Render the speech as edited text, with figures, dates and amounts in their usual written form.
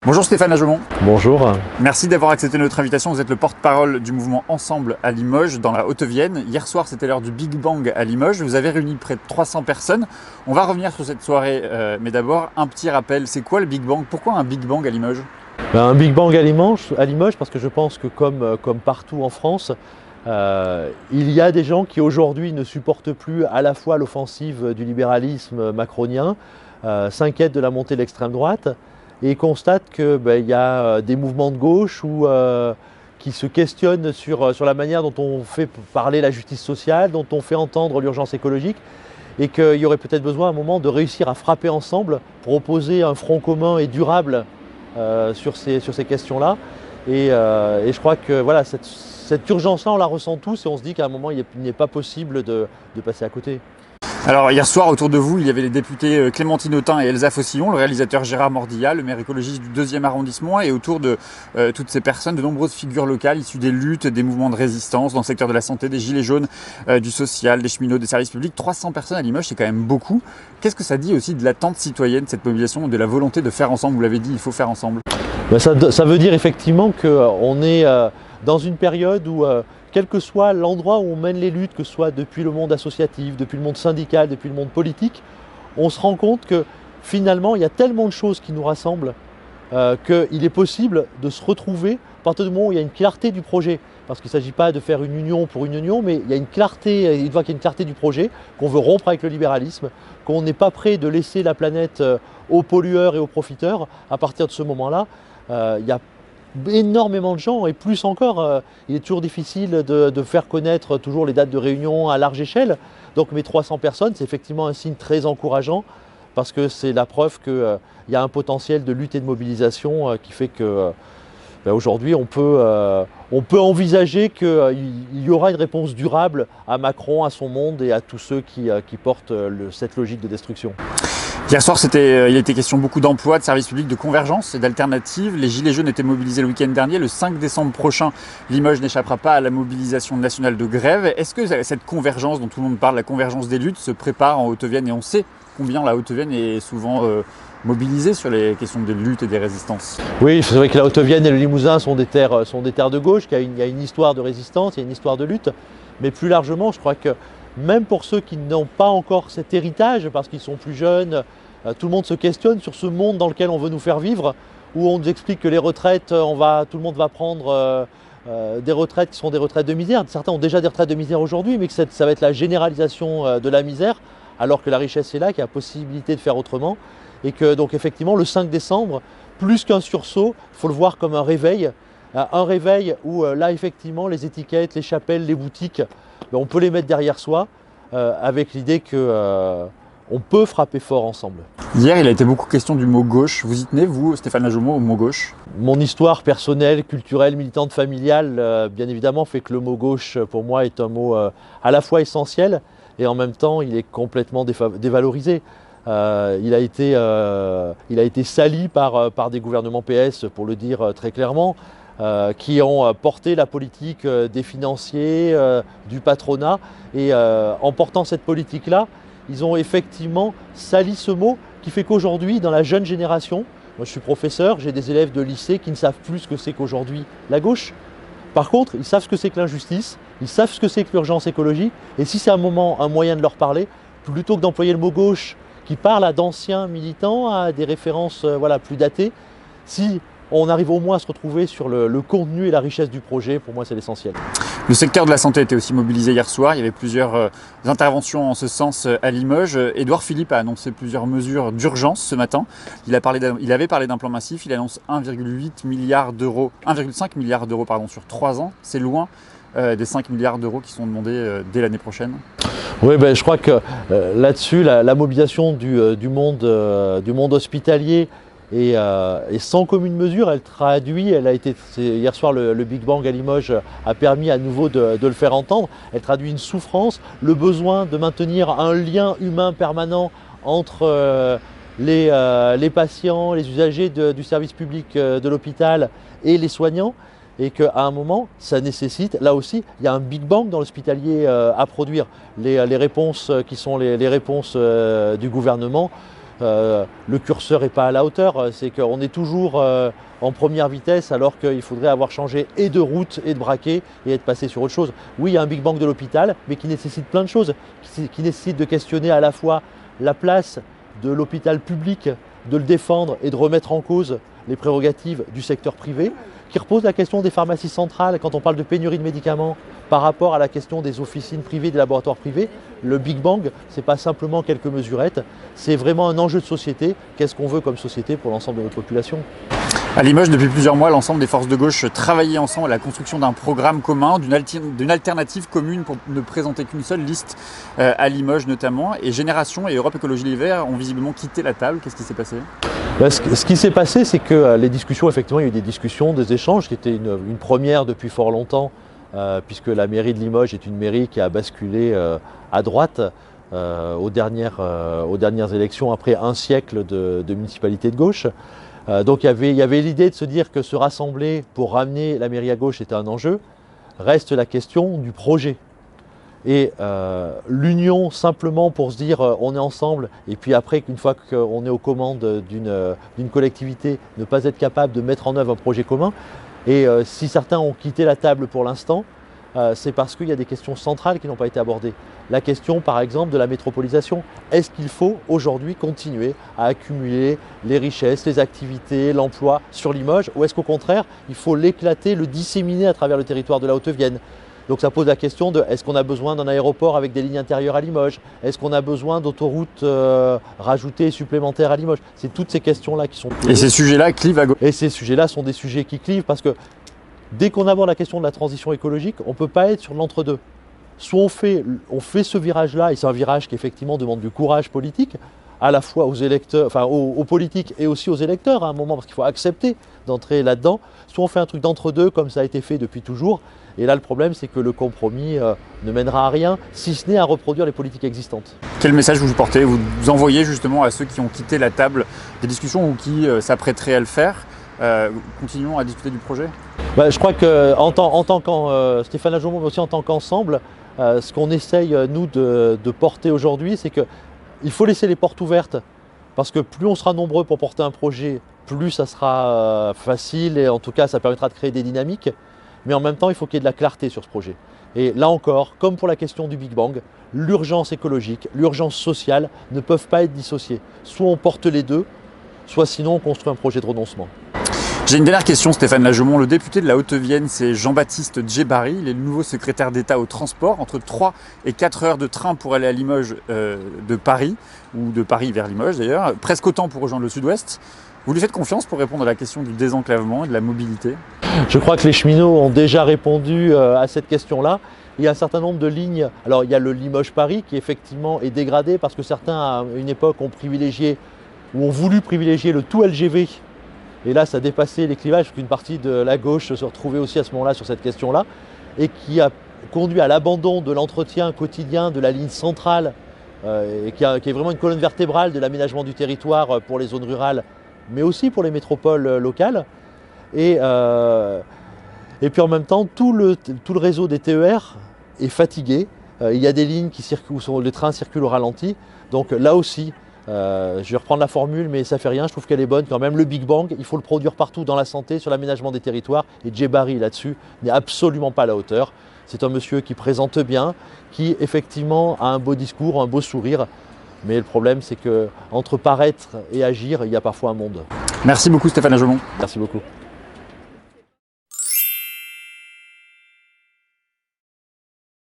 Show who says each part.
Speaker 1: Bonjour Stéphane Ajemont.
Speaker 2: Bonjour.
Speaker 1: Merci d'avoir accepté notre invitation. Vous êtes le porte-parole du mouvement Ensemble à Limoges, dans la Haute-Vienne. Hier soir, c'était l'heure du Big Bang à Limoges. Vous avez réuni près de 300 personnes. On va revenir sur cette soirée, mais d'abord, un petit rappel. C'est quoi le Big Bang? Pourquoi un Big Bang à Limoges?
Speaker 2: Un Big Bang à Limoges parce que je pense que comme partout en France, il y a des gens qui aujourd'hui ne supportent plus à la fois l'offensive du libéralisme macronien, s'inquiètent de la montée de l'extrême droite, et constate qu'il y a des mouvements de gauche qui se questionnent sur la manière dont on fait parler la justice sociale, dont on fait entendre l'urgence écologique, et qu'il y aurait peut-être besoin à un moment de réussir à frapper ensemble pour opposer un front commun et durable sur ces questions-là. Et je crois que voilà, cette urgence-là, on la ressent tous et on se dit qu'à un moment, il n'est pas possible de passer à côté.
Speaker 1: Alors hier soir, autour de vous, il y avait les députés Clémentine Autain et Elsa Faucillon, le réalisateur Gérard Mordillat, le maire écologiste du 2e arrondissement, et autour de toutes ces personnes, de nombreuses figures locales issues des luttes, des mouvements de résistance dans le secteur de la santé, des gilets jaunes, du social, des cheminots, des services publics. 300 personnes à Limoges, c'est quand même beaucoup. Qu'est-ce que ça dit aussi de l'attente citoyenne, cette mobilisation, de la volonté de faire ensemble? Vous l'avez dit, il faut faire ensemble.
Speaker 2: Ça veut dire effectivement qu'on est dans une période où quel que soit l'endroit où on mène les luttes, que ce soit depuis le monde associatif, depuis le monde syndical, depuis le monde politique, on se rend compte que finalement il y a tellement de choses qui nous rassemblent qu'il est possible de se retrouver à partir du moment où il y a une clarté du projet. Parce qu'il ne s'agit pas de faire une union pour une union, mais il y a une clarté, il voit qu'il y a une clarté du projet, qu'on veut rompre avec le libéralisme, qu'on n'est pas prêt de laisser la planète aux pollueurs et aux profiteurs. À partir de ce moment-là, il y a énormément de gens, et plus encore, il est toujours difficile de faire connaître toujours les dates de réunion à large échelle. Donc mes 300 personnes, c'est effectivement un signe très encourageant parce que c'est la preuve qu'il y a un potentiel de lutte et de mobilisation qui fait que aujourd'hui on peut envisager qu'il y aura une réponse durable à Macron, à son monde et à tous ceux qui portent cette logique de destruction.
Speaker 1: Hier soir, il était question beaucoup d'emplois, de services publics, de convergence et d'alternatives. Les Gilets jaunes étaient mobilisés le week-end dernier. Le 5 décembre prochain, Limoges n'échappera pas à la mobilisation nationale de grève. Est-ce que cette convergence dont tout le monde parle, la convergence des luttes, se prépare en Haute-Vienne? Et on sait combien la Haute-Vienne est souvent mobilisée sur les questions des luttes et des résistances.
Speaker 2: Oui, c'est vrai que la Haute-Vienne et le Limousin sont des terres de gauche, qu'il y a une histoire de résistance, il y a une histoire de lutte. Mais plus largement, je crois que même pour ceux qui n'ont pas encore cet héritage, parce qu'ils sont plus jeunes, tout le monde se questionne sur ce monde dans lequel on veut nous faire vivre, où on nous explique que les retraites, tout le monde va prendre des retraites qui seront des retraites de misère. Certains ont déjà des retraites de misère aujourd'hui, mais que ça va être la généralisation de la misère, alors que la richesse est là, qu'il y a possibilité de faire autrement. Et que donc effectivement, le 5 décembre, plus qu'un sursaut, il faut le voir comme un réveil où là effectivement les étiquettes, les chapelles, les boutiques, on peut les mettre derrière soi avec l'idée qu'on peut frapper fort ensemble.
Speaker 1: Hier, il a été beaucoup question du mot gauche. Vous y tenez, vous, Stéphane Ajemont, au mot gauche?
Speaker 2: Mon histoire personnelle, culturelle, militante, familiale, bien évidemment, fait que le mot gauche, pour moi, est un mot à la fois essentiel et en même temps, il est complètement dévalorisé. Il a été sali par des gouvernements PS, pour le dire très clairement, qui ont porté la politique des financiers, du patronat. Et en portant cette politique-là, ils ont effectivement sali ce mot qui fait qu'aujourd'hui, dans la jeune génération, moi je suis professeur, j'ai des élèves de lycée qui ne savent plus ce que c'est qu'aujourd'hui la gauche. Par contre, ils savent ce que c'est que l'injustice, ils savent ce que c'est que l'urgence écologique. Et si c'est un moyen de leur parler, plutôt que d'employer le mot gauche qui parle à d'anciens militants, à des références plus datées, si on arrive au moins à se retrouver sur le contenu et la richesse du projet, pour moi c'est l'essentiel.
Speaker 1: Le secteur de la santé était aussi mobilisé hier soir. Il y avait plusieurs interventions en ce sens à Limoges. Édouard Philippe a annoncé plusieurs mesures d'urgence ce matin. Il avait parlé d'un plan massif. Il annonce 1,5 milliard d'euros sur 3 ans. C'est loin des 5 milliards d'euros qui sont demandés dès l'année prochaine.
Speaker 2: Oui, je crois que là-dessus, la mobilisation du monde hospitalier est sans commune mesure. Hier soir, le Big Bang à Limoges a permis à nouveau de le faire entendre. Elle traduit une souffrance, le besoin de maintenir un lien humain permanent entre les patients, les usagers du service public de l'hôpital et les soignants. Et qu'à un moment, ça nécessite, là aussi, il y a un Big Bang dans l'hospitalier à produire. Les réponses qui sont les réponses du gouvernement le curseur n'est pas à la hauteur, c'est qu'on est toujours en première vitesse alors qu'il faudrait avoir changé et de route et de braquet et être passé sur autre chose. Oui, il y a un Big Bang de l'hôpital, mais qui nécessite plein de choses, qui nécessite de questionner à la fois la place de l'hôpital public, de le défendre et de remettre en cause les prérogatives du secteur privé, qui repose la question des pharmacies centrales quand on parle de pénurie de médicaments par rapport à la question des officines privées, des laboratoires privés. Le Big Bang, ce n'est pas simplement quelques mesurettes, c'est vraiment un enjeu de société. Qu'est-ce qu'on veut comme société pour l'ensemble de notre population ?
Speaker 1: À Limoges, depuis plusieurs mois, l'ensemble des forces de gauche travaillaient ensemble à la construction d'un programme commun, d'une alternative commune pour ne présenter qu'une seule liste à Limoges notamment. Et Génération et Europe Écologie Les Verts ont visiblement quitté la table. Qu'est-ce qui s'est passé ?
Speaker 2: Ce qui s'est passé, c'est que les discussions, effectivement, il y a eu des discussions, des échanges qui étaient une première depuis fort longtemps, puisque la mairie de Limoges est une mairie qui a basculé à droite aux dernières élections après un siècle de municipalité de gauche. Donc il y avait l'idée de se dire que se rassembler pour ramener la mairie à gauche était un enjeu. Reste la question du projet. Et l'union simplement pour se dire on est ensemble et puis après qu'une fois qu'on est aux commandes d'une collectivité, ne pas être capable de mettre en œuvre un projet commun. Et si certains ont quitté la table pour l'instant, c'est parce qu'il y a des questions centrales qui n'ont pas été abordées. La question par exemple de la métropolisation. Est-ce qu'il faut aujourd'hui continuer à accumuler les richesses, les activités, l'emploi sur Limoges, ou est-ce qu'au contraire il faut l'éclater, le disséminer à travers le territoire de la Haute-Vienne ? Donc ça pose la question de est-ce qu'on a besoin d'un aéroport avec des lignes intérieures à Limoges ? Est-ce qu'on a besoin d'autoroutes rajoutées supplémentaires à Limoges ? C'est toutes ces questions-là qui sont posées.
Speaker 1: Et ces sujets-là clivent à gauche.
Speaker 2: Et ces sujets-là sont des sujets qui clivent parce que dès qu'on aborde la question de la transition écologique, on ne peut pas être sur l'entre-deux. Soit on fait ce virage-là, et c'est un virage qui effectivement demande du courage politique, à la fois aux électeurs, enfin aux politiques et aussi aux électeurs à un moment, parce qu'il faut accepter d'entrer là-dedans. Soit on fait un truc d'entre-deux comme ça a été fait depuis toujours. Et là, le problème, c'est que le compromis ne mènera à rien, si ce n'est à reproduire les politiques existantes.
Speaker 1: Quel message vous portez, vous envoyez justement à ceux qui ont quitté la table des discussions ou qui s'apprêteraient à le faire ? Continuons à discuter du projet.
Speaker 2: Je crois qu'en tant Stéphane Ajoumont, mais aussi en tant qu'ensemble, ce qu'on essaye, nous, de porter aujourd'hui, c'est qu'il faut laisser les portes ouvertes. Parce que plus on sera nombreux pour porter un projet, plus ça sera facile et en tout cas, ça permettra de créer des dynamiques. Mais en même temps, il faut qu'il y ait de la clarté sur ce projet. Et là encore, comme pour la question du Big Bang, l'urgence écologique, l'urgence sociale ne peuvent pas être dissociées. Soit on porte les deux, soit sinon on construit un projet de renoncement.
Speaker 1: J'ai une dernière question, Stéphane Ajoumont. Le député de la Haute-Vienne, c'est Jean-Baptiste Djebari. Il est le nouveau secrétaire d'État au transport. Entre 3 et 4 heures de train pour aller à Limoges de Paris, ou de Paris vers Limoges d'ailleurs. Presque autant pour rejoindre le Sud-Ouest. Vous lui faites confiance pour répondre à la question du désenclavement et de la mobilité ?
Speaker 2: Je crois que les cheminots ont déjà répondu à cette question-là. Il y a un certain nombre de lignes. Alors il y a le Limoges-Paris qui effectivement est dégradé parce que certains à une époque ont voulu privilégier le tout LGV. Et là ça a dépassé les clivages parce qu'une partie de la gauche se retrouvait aussi à ce moment-là sur cette question-là et qui a conduit à l'abandon de l'entretien quotidien de la ligne centrale et qui est vraiment une colonne vertébrale de l'aménagement du territoire pour les zones rurales mais aussi pour les métropoles locales. Et puis en même temps, tout le réseau des TER est fatigué. Il y a des lignes où les trains circulent au ralenti. Donc là aussi, je vais reprendre la formule, mais ça fait rien, je trouve qu'elle est bonne quand même. Le Big Bang, il faut le produire partout dans la santé, sur l'aménagement des territoires. Et Djebari, là-dessus, n'est absolument pas à la hauteur. C'est un monsieur qui présente bien, qui effectivement a un beau discours, un beau sourire. Mais le problème, c'est qu'entre paraître et agir, il y a parfois un monde.
Speaker 1: Merci beaucoup Stéphane Ajoumont.
Speaker 2: Merci beaucoup.